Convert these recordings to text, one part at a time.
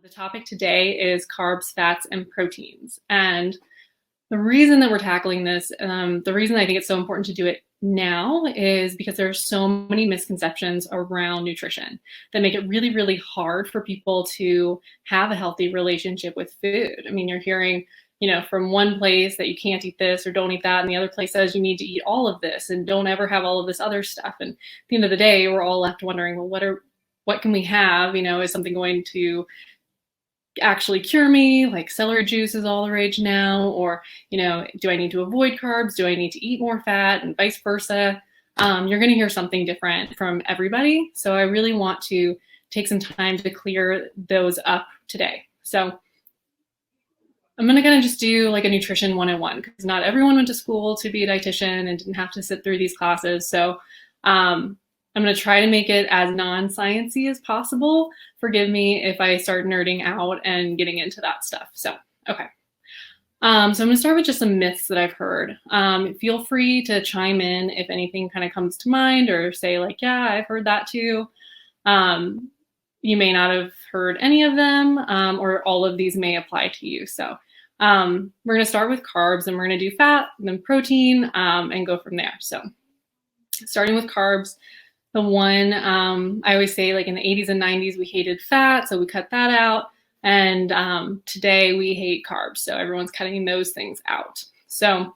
The topic today is carbs, fats, and proteins. And the reason that we're tackling this, the reason I think it's so important to do it now is because there are so many misconceptions around nutrition that make it really, really hard for people to have a healthy relationship with food. I mean, you're hearing, from one place that you can't eat this or don't eat that, and the other place says you need to eat all of this and don't ever have all of this other stuff. And at the end of the day, we're all left wondering, well, what can we have? Is something going to actually cure me? Like celery juice is all the rage now, or do I need to avoid carbs? Do I need to eat more fat, and vice versa? You're going to hear something different from everybody, so I really want to take some time to clear those up today. So I'm going to kind of just do like a nutrition 101, because not everyone went to school to be a dietitian and didn't have to sit through these classes. So I'm going to try to make it as non-sciencey as possible. Forgive me if I start nerding out and getting into that stuff. So, okay. So I'm going to start with just some myths that I've heard. Feel free to chime in if anything kind of comes to mind, or say like, yeah, I've heard that too. You may not have heard any of them, or all of these may apply to you. So we're going to start with carbs, and we're going to do fat, and then protein, and go from there. So starting with carbs, the one I always say, like in the 80s and 90s, we hated fat, so we cut that out. And today we hate carbs, so everyone's cutting those things out. So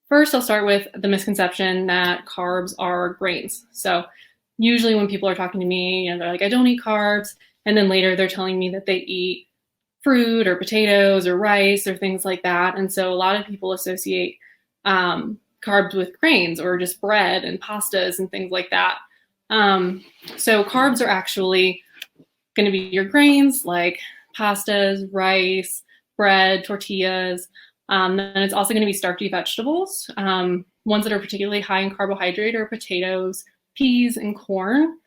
first, I'll start with the misconception that carbs are grains. So usually when people are talking to me, they're like, I don't eat carbs. And then later they're telling me that they eat fruit or potatoes or rice or things like that. And so a lot of people associate carbs with grains, or just bread and pastas and things like that. So carbs are actually going to be your grains, like pastas, rice, bread, tortillas. Then it's also going to be starchy vegetables. Ones that are particularly high in carbohydrate are potatoes, peas, and corn.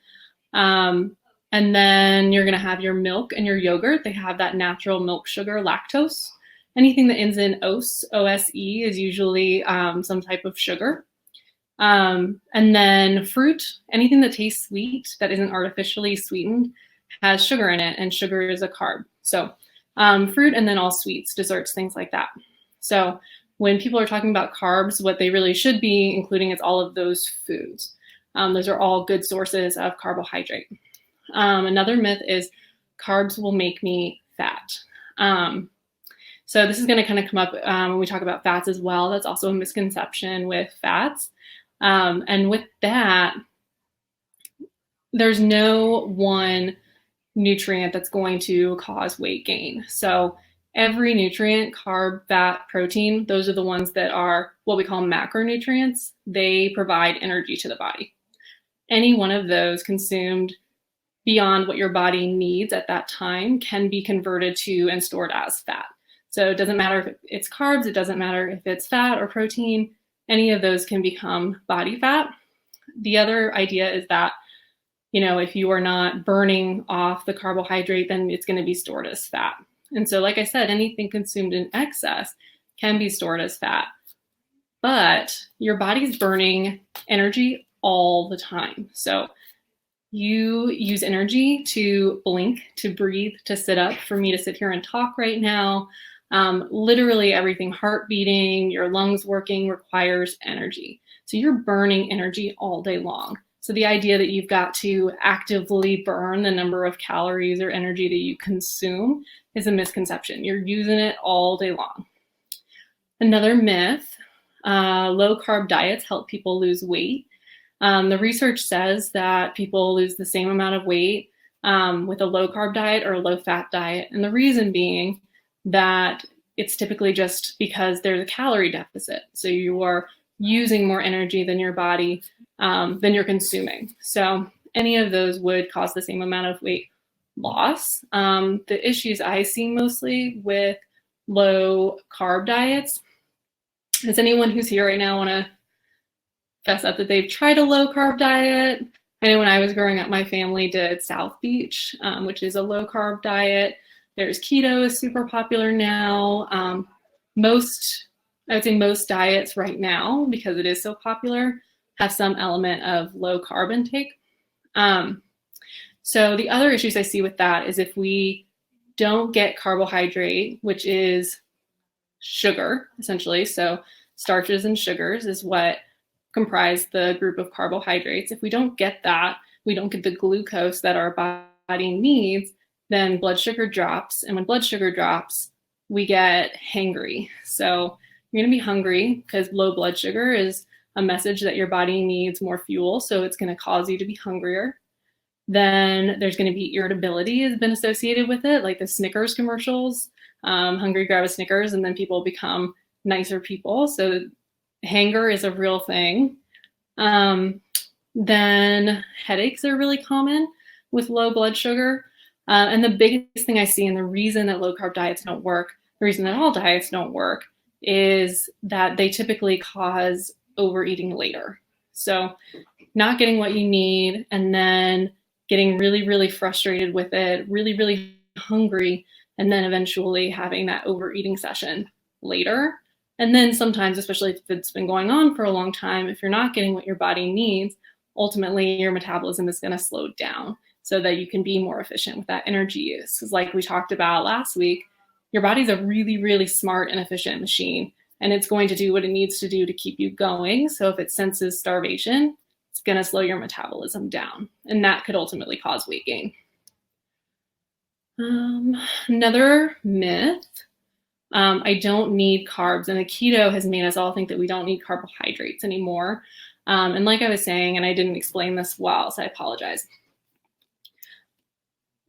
And then you're going to have your milk and your yogurt. They have that natural milk sugar, lactose. Anything that ends in OSE is usually some type of sugar. And then fruit, anything that tastes sweet that isn't artificially sweetened has sugar in it, and sugar is a carb. So fruit, and then all sweets, desserts, things like that. So when people are talking about carbs, what they really should be including is all of those foods. Those are all good sources of carbohydrate. Another myth is carbs will make me fat. So this is going to kind of come up when we talk about fats as well. That's also a misconception with fats. And with that, there's no one nutrient that's going to cause weight gain. So every nutrient, carb, fat, protein, those are the ones that are what we call macronutrients. They provide energy to the body. Any one of those consumed beyond what your body needs at that time can be converted to and stored as fat. So it doesn't matter if it's carbs, it doesn't matter if it's fat or protein, any of those can become body fat. The other idea is that, if you are not burning off the carbohydrate, then it's going to be stored as fat. And so, like I said, anything consumed in excess can be stored as fat. But your body's burning energy all the time. So you use energy to blink, to breathe, to sit up. For me to sit here and talk right now, literally everything, heart beating, your lungs working, requires energy. So you're burning energy all day long. So the idea that you've got to actively burn the number of calories or energy that you consume is a misconception. You're using it all day long. Another myth, low carb diets help people lose weight. The research says that people lose the same amount of weight with a low carb diet or a low fat diet. And the reason being that it's typically just because there's a calorie deficit. So you are using more energy than your body, than you're consuming. So any of those would cause the same amount of weight loss. The issues I see mostly with low carb diets, does anyone who's here right now want to fess up that they've tried a low carb diet? I know when I was growing up, my family did South Beach, which is a low carb diet. There's keto is super popular now. I would say most diets right now, because it is so popular, have some element of low carb intake. So the other issues I see with that is if we don't get carbohydrate, which is sugar, essentially. So starches and sugars is what comprise the group of carbohydrates. If we don't get that, we don't get the glucose that our body needs, then blood sugar drops. And when blood sugar drops, we get hangry. So you're going to be hungry because low blood sugar is a message that your body needs more fuel. So it's going to cause you to be hungrier. Then there's going to be irritability has been associated with it, like the Snickers commercials. Hungry, grab a Snickers, and then people become nicer people. So hanger is a real thing. Then headaches are really common with low blood sugar. And the biggest thing I see, and the reason that low carb diets don't work, the reason that all diets don't work, is that they typically cause overeating later. So not getting what you need, and then getting really, really frustrated with it, really, really hungry, and then eventually having that overeating session later. And then sometimes, especially if it's been going on for a long time, if you're not getting what your body needs, ultimately your metabolism is going to slow down so that you can be more efficient with that energy use. Because like we talked about last week, your body's a really, really smart and efficient machine, and it's going to do what it needs to do to keep you going. So if it senses starvation, it's going to slow your metabolism down, and that could ultimately cause weight gain. Another myth, I don't need carbs, and the keto has made us all think that we don't need carbohydrates anymore. And like I was saying, and I didn't explain this well, so I apologize.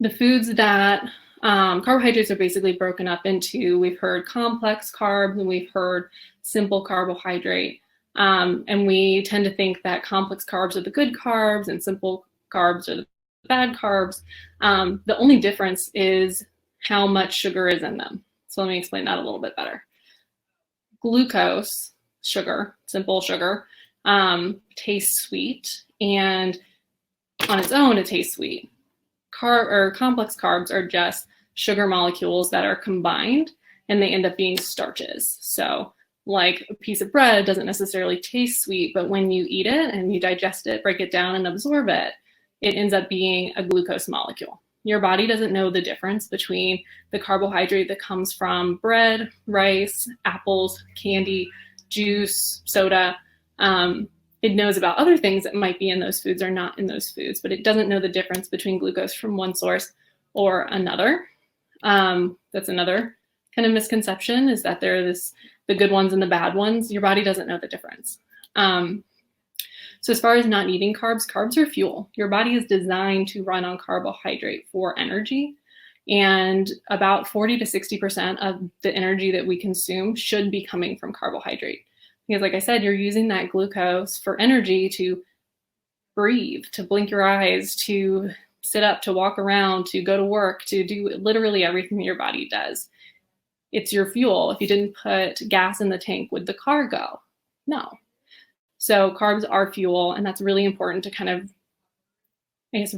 The foods that carbohydrates are basically broken up into, we've heard complex carbs and we've heard simple carbohydrate. And we tend to think that complex carbs are the good carbs and simple carbs are the bad carbs. The only difference is how much sugar is in them. So let me explain that a little bit better. Glucose, sugar, simple sugar, tastes sweet, and on its own, it tastes sweet. Complex carbs are just sugar molecules that are combined, and they end up being starches. So like a piece of bread doesn't necessarily taste sweet, but when you eat it and you digest it, break it down and absorb it, it ends up being a glucose molecule. Your body doesn't know the difference between the carbohydrate that comes from bread, rice, apples, candy, juice, soda. It knows about other things that might be in those foods or not in those foods, but it doesn't know the difference between glucose from one source or another. That's another kind of misconception, is that there are the good ones and the bad ones. Your body doesn't know the difference. So as far as not needing carbs, carbs are fuel. Your body is designed to run on carbohydrate for energy. And about 40 to 60% of the energy that we consume should be coming from carbohydrate. Because like I said, you're using that glucose for energy to breathe, to blink your eyes, to sit up, to walk around, to go to work, to do literally everything your body does. It's your fuel. If you didn't put gas in the tank, would the car go? No. So carbs are fuel, and that's really important to kind of, I guess,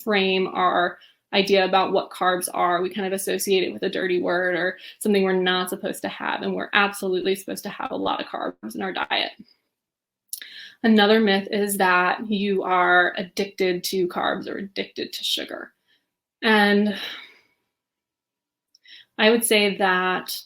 frame our idea about what carbs are. We kind of associate it with a dirty word or something we're not supposed to have, and we're absolutely supposed to have a lot of carbs in our diet. Another myth is that you are addicted to carbs or addicted to sugar. And I would say that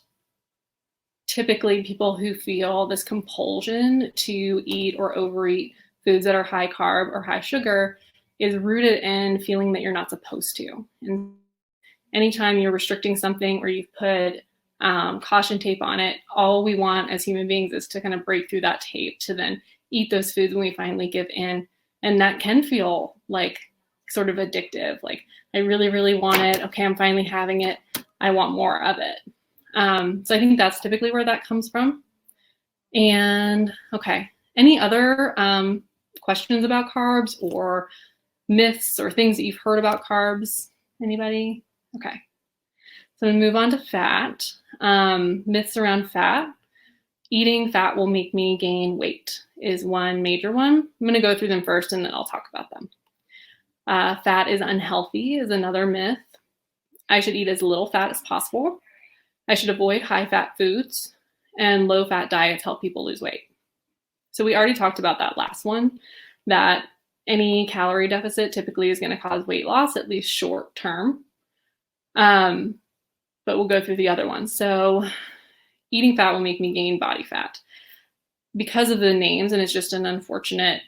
typically people who feel this compulsion to eat or overeat foods that are high carb or high sugar is rooted in feeling that you're not supposed to. And anytime you're restricting something or you've put caution tape on it, all we want as human beings is to kind of break through that tape to then eat those foods when we finally give in. And that can feel like sort of addictive. Like, I really, really want it. Okay, I'm finally having it. I want more of it. So I think that's typically where that comes from. And okay, any other questions about carbs or myths or things that you've heard about carbs? Anybody? Okay. So I'm gonna move on to fat. Myths around fat. Eating fat will make me gain weight is one major one. I'm gonna go through them first and then I'll talk about them. Fat is unhealthy is another myth. I should eat as little fat as possible. I should avoid high-fat foods, and low-fat diets help people lose weight. So we already talked about that last one, that any calorie deficit typically is going to cause weight loss, at least short term. But we'll go through the other ones. So eating fat will make me gain body fat. Because of the names, and it's just an unfortunate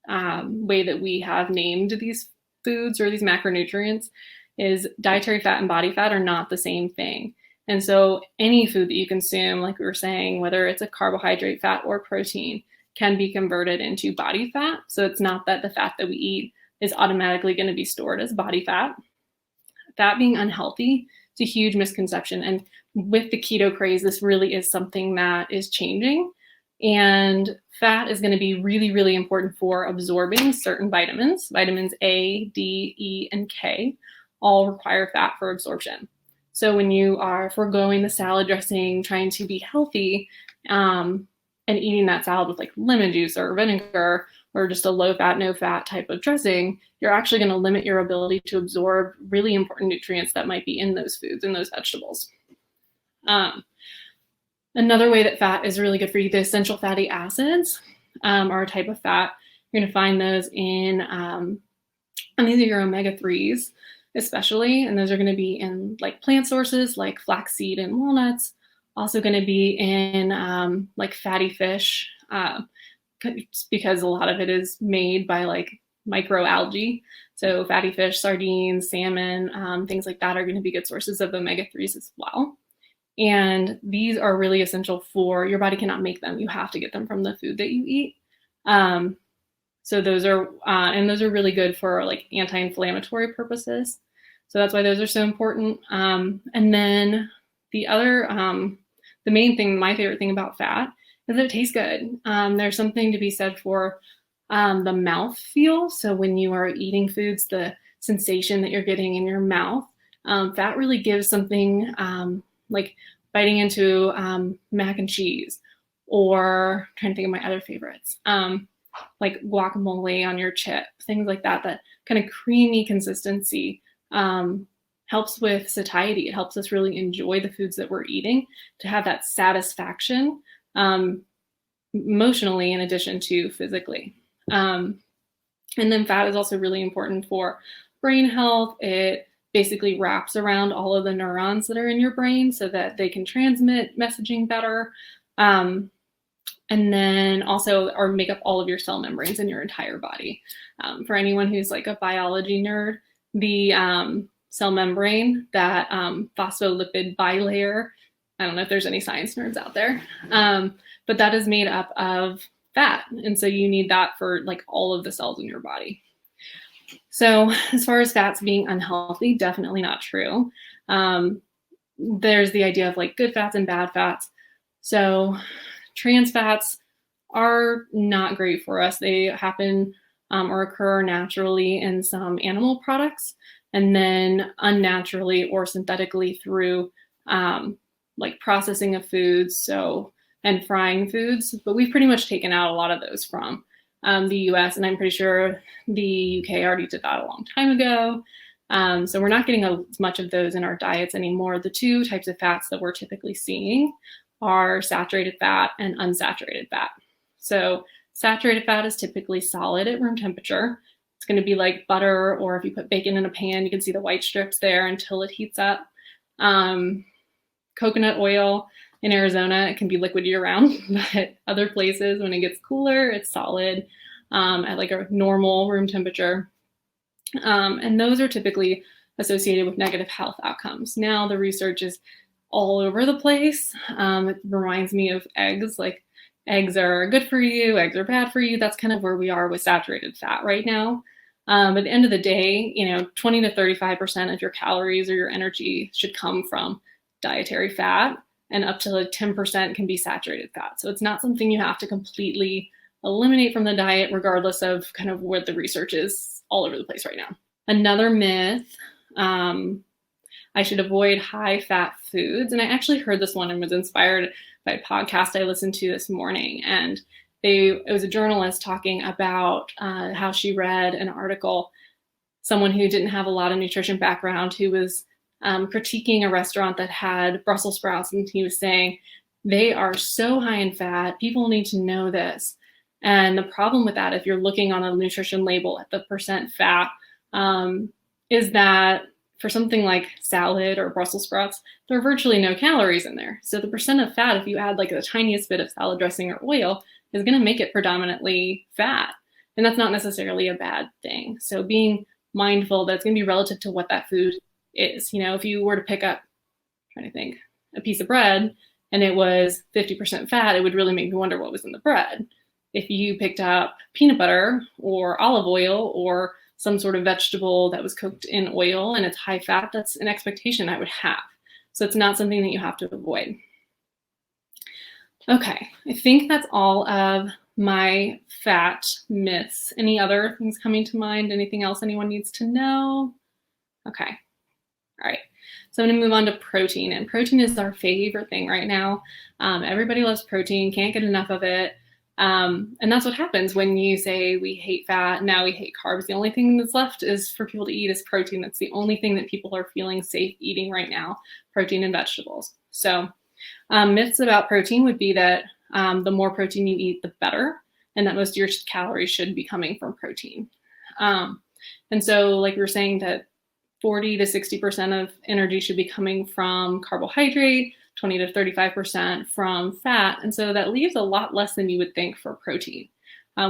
way that we have named these foods or these macronutrients, is dietary fat and body fat are not the same thing. And so any food that you consume, like we were saying, whether it's a carbohydrate, fat, or protein, can be converted into body fat. So it's not that the fat that we eat is automatically going to be stored as body fat. Fat being unhealthy is a huge misconception. And with the keto craze, this really is something that is changing. And fat is going to be really, really important for absorbing certain vitamins. Vitamins A, D, E, and K all require fat for absorption. So when you are foregoing the salad dressing, trying to be healthy, and eating that salad with like lemon juice or vinegar or just a low fat, no fat type of dressing, you're actually going to limit your ability to absorb really important nutrients that might be in those foods and those vegetables. Another way that fat is really good for you, the essential fatty acids are a type of fat. You're going to find those in, and these are your omega-3s especially, and those are going to be in like plant sources like flaxseed and walnuts, also going to be in like fatty fish, because a lot of it is made by like microalgae. So fatty fish, sardines, salmon, things like that are going to be good sources of omega-3s as well. And these are really essential for your body cannot make them. You have to get them from the food that you eat. So those are, and those are really good for like anti-inflammatory purposes. So that's why those are so important. And then the other, the main thing, my favorite thing about fat is that it tastes good. There's something to be said for the mouth feel. So when you are eating foods, the sensation that you're getting in your mouth, fat really gives something like biting into mac and cheese, or I'm trying to think of my other favorites, like guacamole on your chip, things like that, that kind of creamy consistency helps with satiety. It helps us really enjoy the foods that we're eating, to have that satisfaction emotionally in addition to physically. And then fat is also really important for brain health. It basically wraps around all of the neurons that are in your brain so that they can transmit messaging better. And then also, or make up all of your cell membranes in your entire body. For anyone who's like a biology nerd, the cell membrane, that phospholipid bilayer, I don't know if there's any science nerds out there, but that is made up of fat. And so you need that for like all of the cells in your body. So as far as fats being unhealthy, definitely not true. There's the idea of like good fats and bad fats. So trans fats are not great for us. They happen or occur naturally in some animal products, and then unnaturally or synthetically through like processing of foods, and frying foods. But we've pretty much taken out a lot of those from the US, and I'm pretty sure the UK already did that a long time ago. So we're not getting as much of those in our diets anymore. The two types of fats that we're typically seeing are saturated fat and unsaturated fat. So saturated fat is typically solid at room temperature. It's going to be like butter, or if you put bacon in a pan, you can see the white strips there until it heats up. Coconut oil in Arizona, it can be liquid year round, but other places, when it gets cooler, it's solid at like a normal room temperature. And those are typically associated with negative health outcomes. Now the research is all over the place. It reminds me of eggs, like eggs are good for you, eggs are bad for you. That's kind of where we are with saturated fat right now. At the end of the day, 20 to 35% of your calories or your energy should come from dietary fat, and up to like 10% can be saturated fat. So it's not something you have to completely eliminate from the diet, regardless of kind of what the research is all over the place right now. Another myth, I should avoid high fat foods. And I actually heard this one and was inspired by a podcast I listened to this morning. And it was a journalist talking about how she read an article, someone who didn't have a lot of nutrition background, who was critiquing a restaurant that had Brussels sprouts. And he was saying, they are so high in fat. People need to know this. And the problem with that, if you're looking on a nutrition label at the percent fat, is that for something like salad or Brussels sprouts, there are virtually no calories in there. So the percent of fat, if you add like the tiniest bit of salad dressing or oil, is going to make it predominantly fat. And that's not necessarily a bad thing. So being mindful that it's going to be relative to what that food is. You know, if you were to pick up, I'm trying to think, a piece of bread and it was 50% fat, it would really make me wonder what was in the bread. If you picked up peanut butter or olive oil or some sort of vegetable that was cooked in oil and it's high fat, that's an expectation I would have. So it's not something that you have to avoid. Okay, I think that's all of my fat myths. Any other things coming to mind? Anything else anyone needs to know? Okay, all right. So I'm gonna move on to protein, and protein is our favorite thing right now. Everybody loves protein, can't get enough of it. And that's what happens when you say we hate fat, now we hate carbs. The only thing that's left is for people to eat is protein. That's the only thing that people are feeling safe eating right now, protein and vegetables. So myths about protein would be that the more protein you eat, the better, and that most of your calories should be coming from protein. And so like we were saying that 40 to 60% of energy should be coming from carbohydrate, 20 to 35% from fat. And so that leaves a lot less than you would think for protein.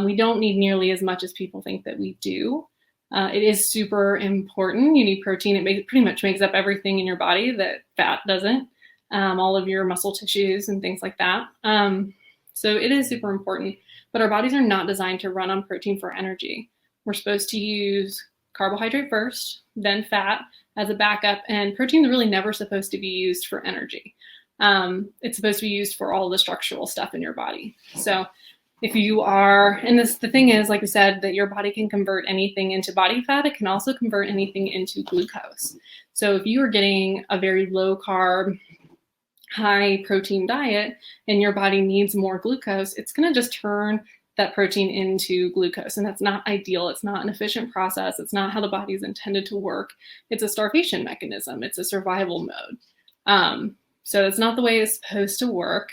We don't need nearly as much as people think that we do. It is super important. You need protein. It pretty much makes up everything in your body that fat doesn't, all of your muscle tissues and things like that. So it is super important, but our bodies are not designed to run on protein for energy. We're supposed to use carbohydrate first, then fat as a backup, and protein is really never supposed to be used for energy. It's supposed to be used for all the structural stuff in your body. So if you are, and the thing is, like we said, that your body can convert anything into body fat, it can also convert anything into glucose. So if you are getting a very low carb, high protein diet and your body needs more glucose, it's going to just turn that protein into glucose. And that's not ideal. It's not an efficient process. It's not how the body is intended to work. It's a starvation mechanism. It's a survival mode. So it's not the way it's supposed to work.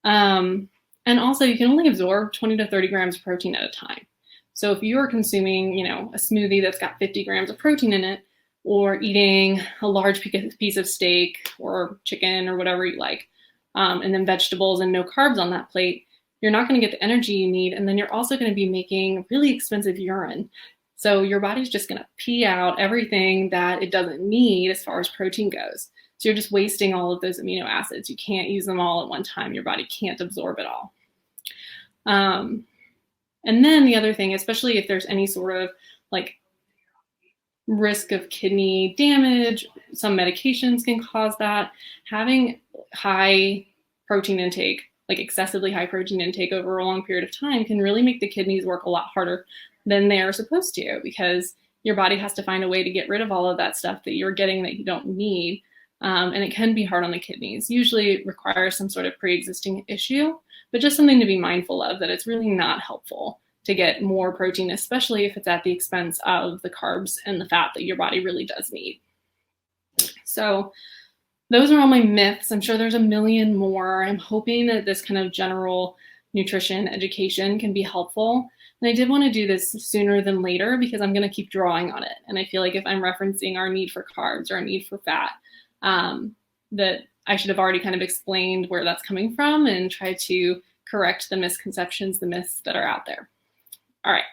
And also you can only absorb 20 to 30 grams of protein at a time. So if you're consuming, a smoothie that's got 50 grams of protein in it, or eating a large piece of steak or chicken or whatever you like, and then vegetables and no carbs on that plate, you're not going to get the energy you need. And then you're also going to be making really expensive urine. So your body's just going to pee out everything that it doesn't need as far as protein goes. So you're just wasting all of those amino acids. You can't use them all at one time. Your body can't absorb it all. And then the other thing, especially if there's any sort of like risk of kidney damage, some medications can cause that. Having high protein intake, like excessively high protein intake over a long period of time, can really make the kidneys work a lot harder than they are supposed to, because your body has to find a way to get rid of all of that stuff that you're getting that you don't need. And it can be hard on the kidneys. Usually it requires some sort of pre-existing issue, but just something to be mindful of, that it's really not helpful to get more protein, especially if it's at the expense of the carbs and the fat that your body really does need. So those are all my myths. I'm sure there's a million more. I'm hoping that this kind of general nutrition education can be helpful. And I did want to do this sooner than later because I'm going to keep drawing on it. And I feel like if I'm referencing our need for carbs or our need for fat, that I should have already kind of explained where that's coming from and try to correct the misconceptions, the myths that are out there. All right.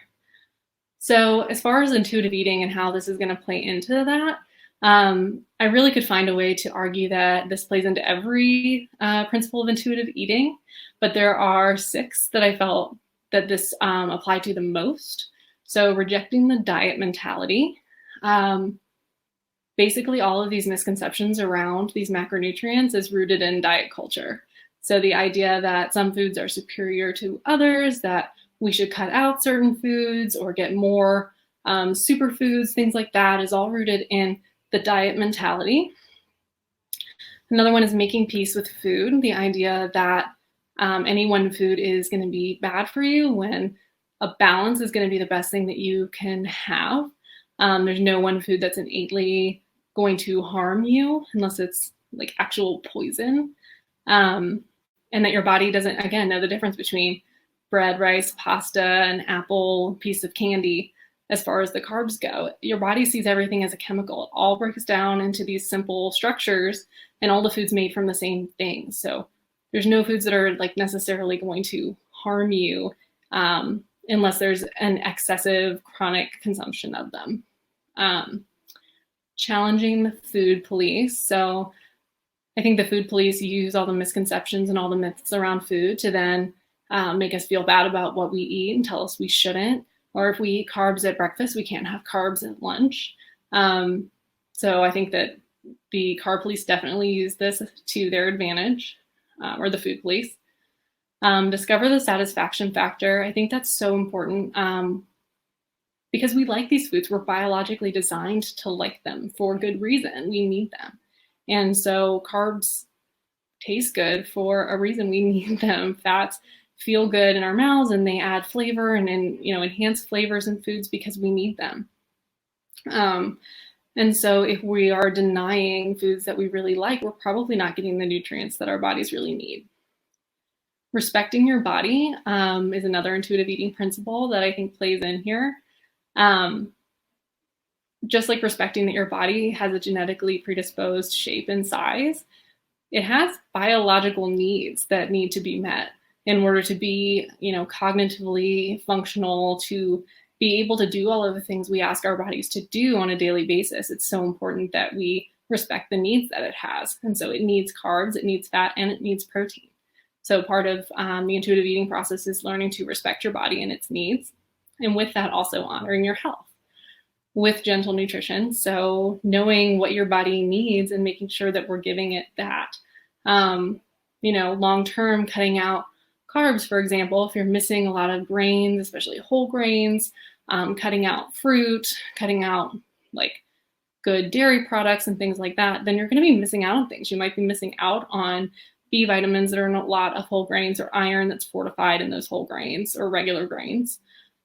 So as far as intuitive eating and how this is going to play into that, I really could find a way to argue that this plays into every principle of intuitive eating, but there are 6 that I felt that this applied to the most. So rejecting the diet mentality. Basically, all of these misconceptions around these macronutrients is rooted in diet culture. So the idea that some foods are superior to others, that we should cut out certain foods or get more superfoods, things like that, is all rooted in the diet mentality. Another one is making peace with food, the idea that any one food is going to be bad for you when a balance is going to be the best thing that you can have. There's no one food that's innately going to harm you unless it's like actual poison. And that your body doesn't, again, know the difference between bread, rice, pasta, an apple, piece of candy. As far as the carbs go, your body sees everything as a chemical. It all breaks down into these simple structures, and all the food's made from the same thing. So there's no foods that are like necessarily going to harm you unless there's an excessive chronic consumption of them. Challenging the food police. So I think the food police use all the misconceptions and all the myths around food to then make us feel bad about what we eat and tell us we shouldn't. Or if we eat carbs at breakfast, we can't have carbs at lunch. So I think that the carb police definitely use this to their advantage, or the food police. Discover the satisfaction factor. I think that's so important because we like these foods. We're biologically designed to like them for good reason. We need them. And so carbs taste good for a reason. We need them. Fats feel good in our mouths, and they add flavor and enhance flavors in foods because we need them. And so if we are denying foods that we really like, we're probably not getting the nutrients that our bodies really need. Respecting your body is another intuitive eating principle that I think plays in here. Just like respecting that your body has a genetically predisposed shape and size, it has biological needs that need to be met in order to be, cognitively functional, to be able to do all of the things we ask our bodies to do on a daily basis. It's so important that we respect the needs that it has. And so it needs carbs, it needs fat, and it needs protein. So part of the intuitive eating process is learning to respect your body and its needs. And with that, also honoring your health with gentle nutrition. So knowing what your body needs and making sure that we're giving it that. Long-term cutting out carbs, for example, if you're missing a lot of grains, especially whole grains, cutting out fruit, cutting out like good dairy products and things like that, then you're going to be missing out on things. You might be missing out on B vitamins that are in a lot of whole grains, or iron that's fortified in those whole grains or regular grains.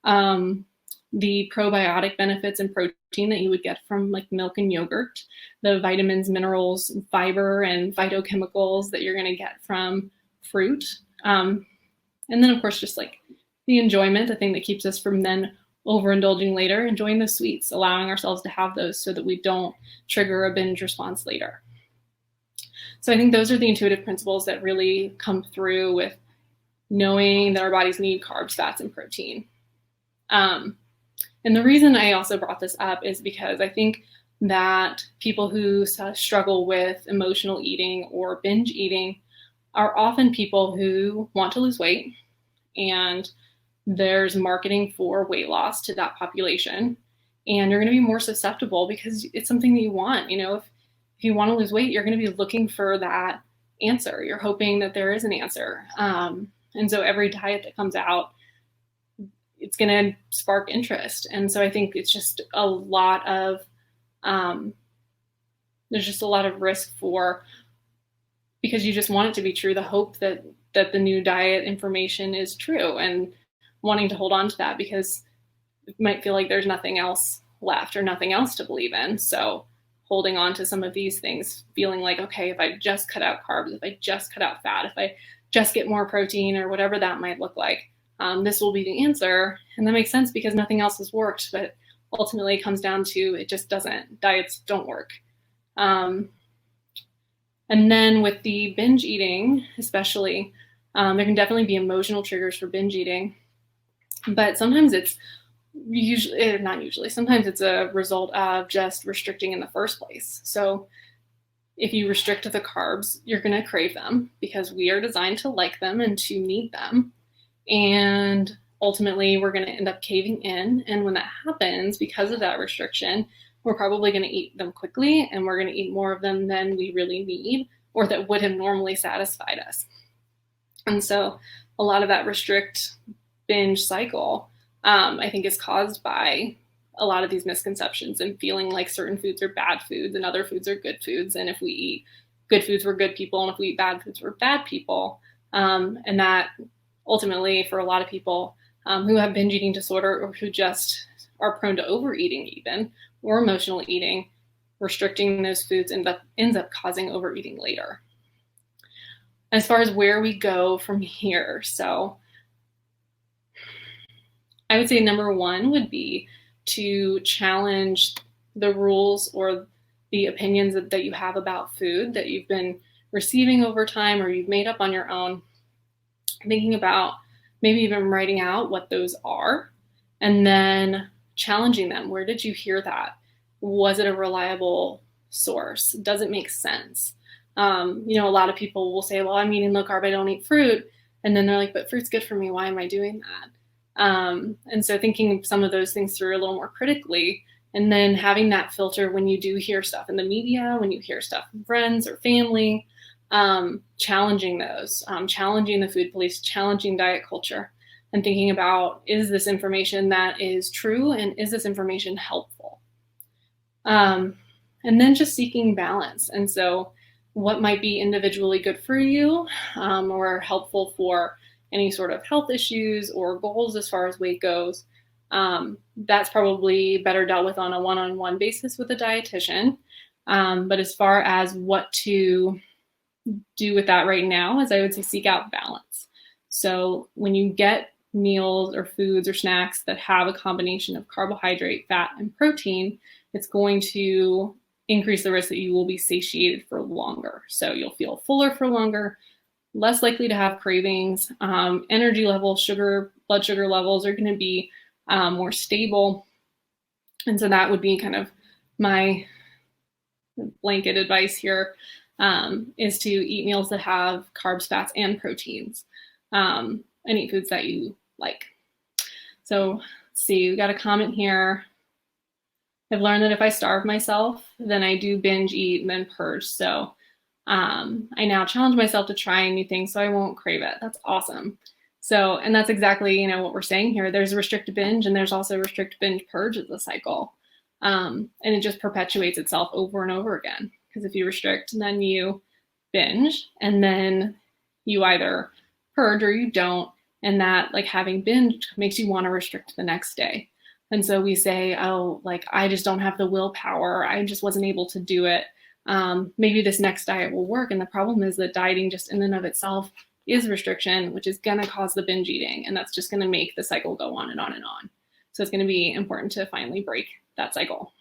The probiotic benefits and protein that you would get from like milk and yogurt, the vitamins, minerals, fiber, and phytochemicals that you're going to get from fruit. And then, of course, just like the enjoyment, the thing that keeps us from then overindulging later, enjoying the sweets, allowing ourselves to have those so that we don't trigger a binge response later. So I think those are the intuitive principles that really come through with knowing that our bodies need carbs, fats, and protein. And the reason I also brought this up is because I think that people who struggle with emotional eating or binge eating are often people who want to lose weight, and there's marketing for weight loss to that population, and you're going to be more susceptible because it's something that you want. If you want to lose weight, you're going to be looking for that answer. You're hoping that there is an answer. And so every diet that comes out, it's going to spark interest. And so I think it's just a lot of, there's just a lot of risk because you just want it to be true, the hope that the new diet information is true, and wanting to hold on to that because it might feel like there's nothing else left or nothing else to believe in. So holding on to some of these things, feeling like, okay, if I just cut out carbs, if I just cut out fat, if I just get more protein or whatever that might look like, this will be the answer. And that makes sense because nothing else has worked, but ultimately it comes down to it just doesn't. Diets don't work. And then with the binge eating, especially, there can definitely be emotional triggers for binge eating, but sometimes it's sometimes it's a result of just restricting in the first place. So if you restrict the carbs, you're going to crave them because we are designed to like them and to need them. And ultimately, we're going to end up caving in. And when that happens, because of that restriction, we're probably going to eat them quickly, and we're going to eat more of them than we really need or that would have normally satisfied us. And so a lot of that restrict binge cycle, I think, is caused by a lot of these misconceptions and feeling like certain foods are bad foods and other foods are good foods. And if we eat good foods, we're good people. And if we eat bad foods, we're bad people. And that ultimately, for a lot of people who have binge eating disorder or who just are prone to overeating even, or emotional eating, restricting those foods ends up causing overeating later. As far as where we go from here, so I would say number one would be to challenge the rules or the opinions that you have about food that you've been receiving over time or you've made up on your own. Thinking about maybe even writing out what those are and then challenging them. Where did you hear that? Was it a reliable source? Does it make sense? A lot of people will say, well, I'm eating low carb, I don't eat fruit. And then they're like, but fruit's good for me. Why am I doing that? And so thinking some of those things through a little more critically, and then having that filter when you do hear stuff in the media, when you hear stuff from friends or family, challenging those, challenging the food police, challenging diet culture, and thinking about, is this information that is true and is this information helpful? And then just seeking balance. And so what might be individually good for you or helpful for any sort of health issues or goals as far as weight goes, that's probably better dealt with on a one-on-one basis with a dietitian. But as far as what to do with that right now, is I would say seek out balance. So when you get meals or foods or snacks that have a combination of carbohydrate, fat, and protein, it's going to increase the risk that you will be satiated for longer. So you'll feel fuller for longer, less likely to have cravings, energy levels, blood sugar levels are going to be more stable. And so that would be kind of my blanket advice here, is to eat meals that have carbs, fats, and proteins, and eat foods that you like. So let's see, we got a comment here. I've learned that if I starve myself, then I do binge eat and then purge. So I now challenge myself to try new things so I won't crave it. That's awesome. So, and that's exactly, what we're saying here. There's a restrict binge and there's also restrict binge purge as a cycle. And it just perpetuates itself over and over again. Because if you restrict, then you binge, and then you either purge or you don't. And that, like, having binge makes you want to restrict the next day. And so we say, oh, like, I just don't have the willpower. I just wasn't able to do it. Maybe this next diet will work. And the problem is that dieting just in and of itself is restriction, which is going to cause the binge eating. And that's just going to make the cycle go on and on and on. So it's going to be important to finally break that cycle.